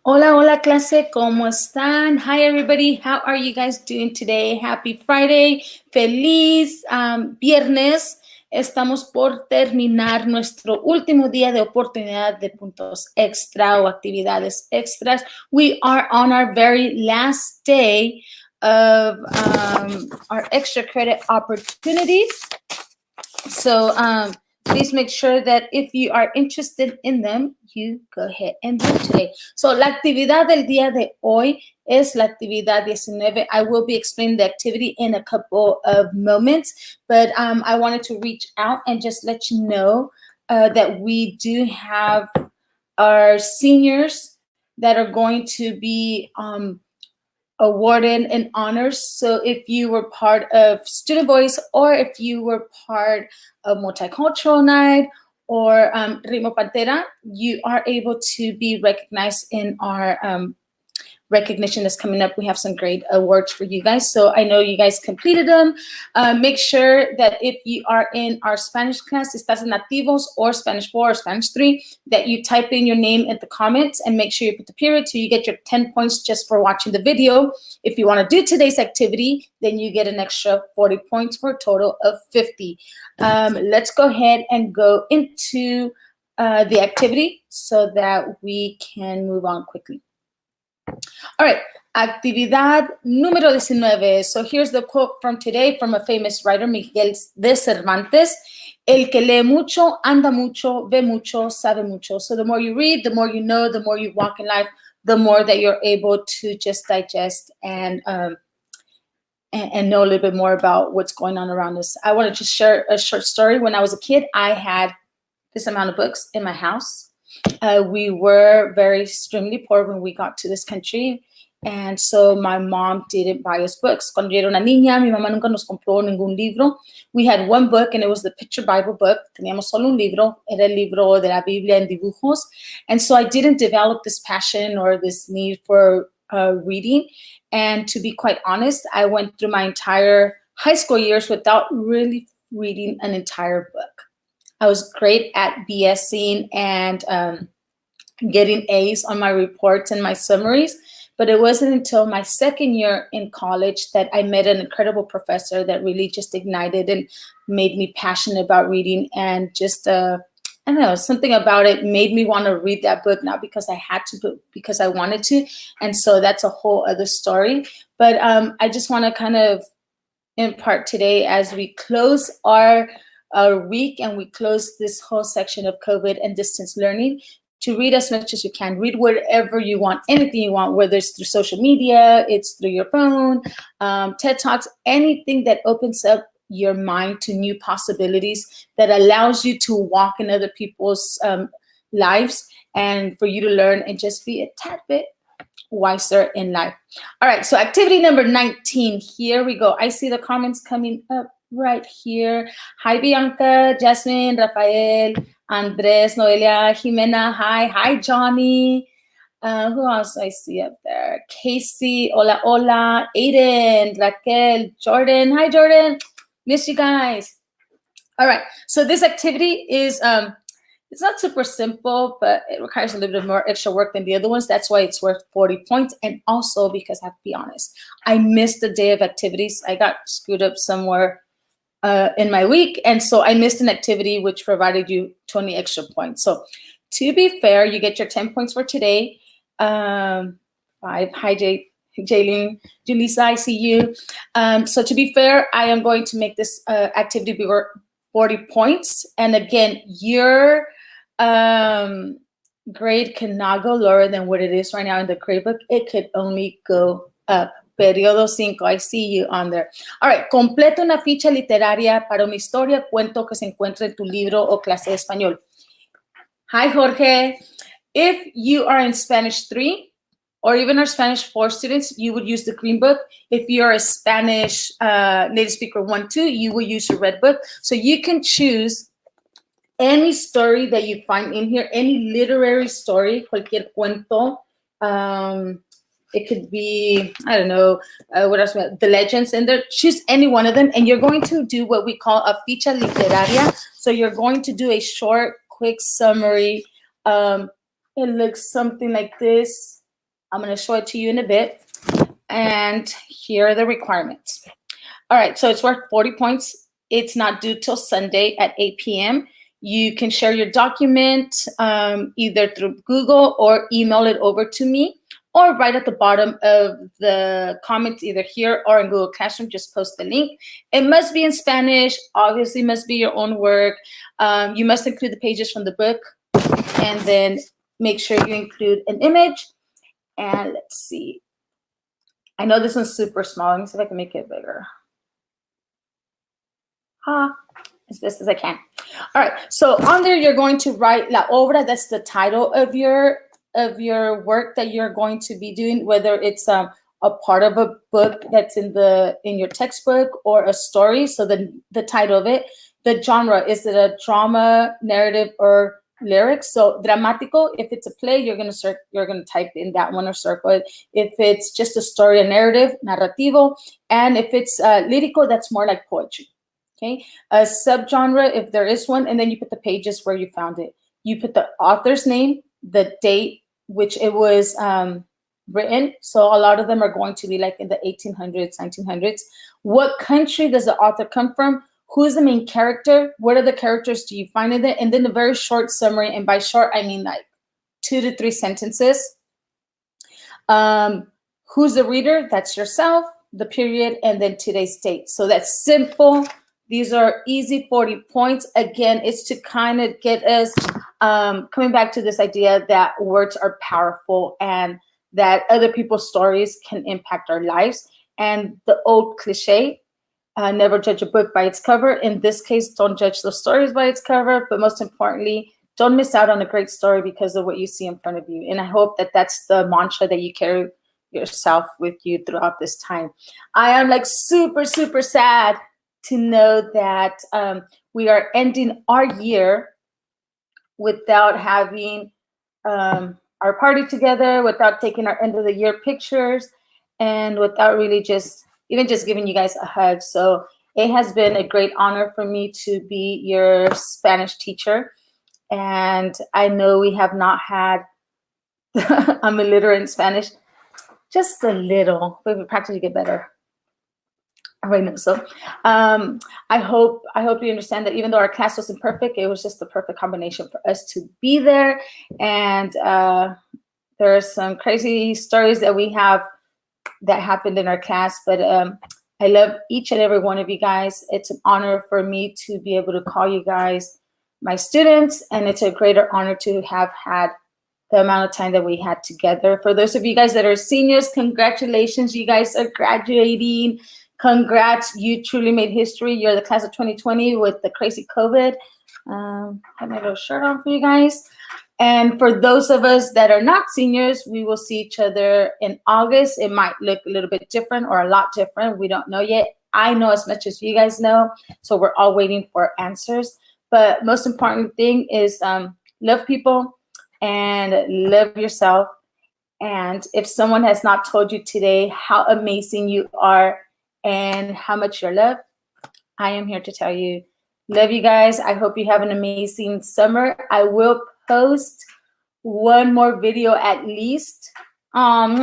Hola, hola clase, ¿cómo están? Hi everybody, how are you guys doing today? Happy Friday, feliz viernes. Estamos por terminar nuestro último día de oportunidad de puntos extra o actividades extras. We are on our very last day of our extra credit opportunities. So please make sure that if you are interested in them, you go ahead and do it today. So la actividad del día de hoy es la actividad 19. I will be explaining the activity in a couple of moments, but I wanted to reach out and just let you know that we do have our seniors that are going to be awarded in honors. So if you were part of Student Voice or if you were part of Multicultural Night or Ritmo Pantera, you are able to be recognized in our recognition that's coming up. We have some great awards for you guys. So I know you guys completed them. Make sure that if you are in our Spanish class, estás en nativos or Spanish 4 or Spanish 3, that you type in your name in the comments and make sure you put the period so you get your 10 points just for watching the video. If you want to do today's activity, then you get an extra 40 points for a total of 50. Let's go ahead and go into the activity so that we can move on quickly. All right, actividad número 19. So here's the quote from today from a famous writer, Miguel de Cervantes. El que lee mucho, anda mucho, ve mucho, sabe mucho. So the more you read, the more you know, the more you walk in life, the more that you're able to just digest and know a little bit more about what's going on around us. I want to just share a short story. When I was a kid, I had this amount of books in my house. We were very extremely poor when we got to this country. And so my mom didn't buy us books. Cuando yo era una niña, mi mamá nunca nos compró ningún libro. We had one book, and it was the Picture Bible book. Teníamos solo un libro. Era el libro de la Biblia en dibujos. And so I didn't develop this passion or this need for reading. And to be quite honest, I went through my entire high school years without really reading an entire book. I was great at BSing and getting A's on my reports and my summaries. But it wasn't until my second year in college that I met an incredible professor that really just ignited and made me passionate about reading. And just, I don't know, something about it made me want to read that book, not because I had to, but because I wanted to. And so that's a whole other story. But I just want to kind of impart today as we close our week and we close this whole section of COVID and distance learning, to read as much as you can. Read whatever you want, anything you want, whether it's through social media, it's through your phone, TED Talks, anything that opens up your mind to new possibilities, that allows you to walk in other people's lives and for you to learn and just be a tad bit wiser in life. All right, so activity number 19, here we go. I see the comments coming up right here. Hi, Bianca, Jasmine, Rafael, Andres, Noelia, Jimena, hi, Johnny. Who else I see up there? Casey, hola, hola, Aiden, Raquel, Jordan. Hi, Jordan. Miss you guys. All right, so this activity is, it's not super simple, but it requires a little bit more extra work than the other ones. That's why it's worth 40 points. And also because I have to be honest, I missed a day of activities. I got screwed up somewhere in my week. And so I missed an activity which provided you 20 extra points. So to be fair, you get your 10 points for today. 5, hi Jaylene, Julissa, I see you. So to be fair, I am going to make this activity be worth 40 points. And again, your grade cannot go lower than what it is right now in the grade book. It could only go up. Periodo 5, I see you on there. All right, completa una ficha literaria para una historia, cuento que se encuentra en tu libro o clase de español. Hi, Jorge. If you are in Spanish 3 or even our Spanish 4 students, you would use the green book. If you're a Spanish native speaker 1, 2, you will use your red book. So you can choose any story that you find in here, any literary story, cualquier cuento. It could be, I don't know, what else? The legends in there. Choose any one of them, and you're going to do what we call a ficha literaria. So you're going to do a short, quick summary. It looks something like this. I'm going to show it to you in a bit. And here are the requirements. All right, so it's worth 40 points. It's not due till Sunday at 8 p.m. You can share your document either through Google or email it over to me, or right at the bottom of the comments, either here or in Google Classroom, just post the link. It must be in Spanish, obviously must be your own work. You must include the pages from the book, and then make sure you include an image. And let's see. I know this one's super small. Let me see if I can make it bigger. As best as I can. All right, so on there you're going to write la obra. That's the title of your work that you're going to be doing, whether it's a part of a book that's in your textbook or a story. So the title of it, the genre, is it a drama, narrative, or lyrics? So dramático, if it's a play, you're gonna type in that one or circle it. If it's just a story, a narrative, narrativo, and if it's lírico, that's more like poetry. Okay, a subgenre, if there is one, and then you put the pages where you found it. You put the author's name, the date which it was written. So a lot of them are going to be like in the 1800s, 1900s. What country does the author come from? Who's the main character? What other characters do you find in it? And then a very short summary. And by short, I mean like 2 to 3 sentences. Who's the reader? That's yourself, the period, and then today's date. So that's simple. These are easy 40 points. Again, it's to kind of get us coming back to this idea that words are powerful and that other people's stories can impact our lives. And the old cliche, never judge a book by its cover. In this case, don't judge the stories by its cover, but most importantly, don't miss out on a great story because of what you see in front of you. And I hope that that's the mantra that you carry yourself with you throughout this time. I am like super, super sad to know that we are ending our year without having our party together, without taking our end of the year pictures, and without really just giving you guys a hug. So it has been a great honor for me to be your Spanish teacher. And I know we have not had, I'm illiterate in Spanish, just a little, but we practically get better. Right now. So I hope you understand that even though our class wasn't perfect, it was just the perfect combination for us to be there. And there are some crazy stories that we have that happened in our class, but I love each and every one of you guys. It's an honor for me to be able to call you guys my students, and it's a greater honor to have had the amount of time that we had together. For those of you guys that are seniors, congratulations, you guys are graduating. Congrats, you truly made history. You're the class of 2020 with the crazy COVID. I have my little shirt on for you guys. And for those of us that are not seniors, we will see each other in August. It might look a little bit different or a lot different. We don't know yet. I know as much as you guys know, so we're all waiting for answers. But most important thing is love people and love yourself. And if someone has not told you today how amazing you are and how much you're loved, I am here to tell you, love you guys. I hope you have an amazing summer. I will post one more video at least. Thank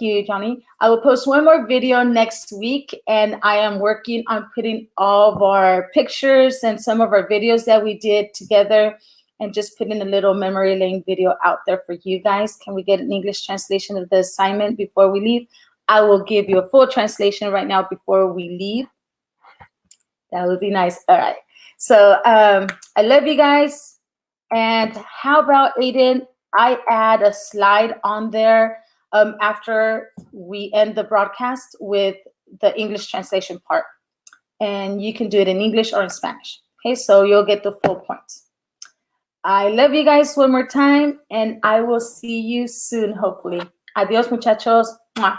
you, Johnny. I will post one more video next week, and I am working on putting all of our pictures and some of our videos that we did together and just putting a little memory lane video out there for you guys. Can we get an English translation of the assignment before we leave? I will give you a full translation right now before we leave. That would be nice. All right. So I love you guys. And how about, Aiden, I add a slide on there after we end the broadcast with the English translation part. And you can do it in English or in Spanish. Okay, so you'll get the full points. I love you guys one more time, and I will see you soon, hopefully. Adios, muchachos. Mwah.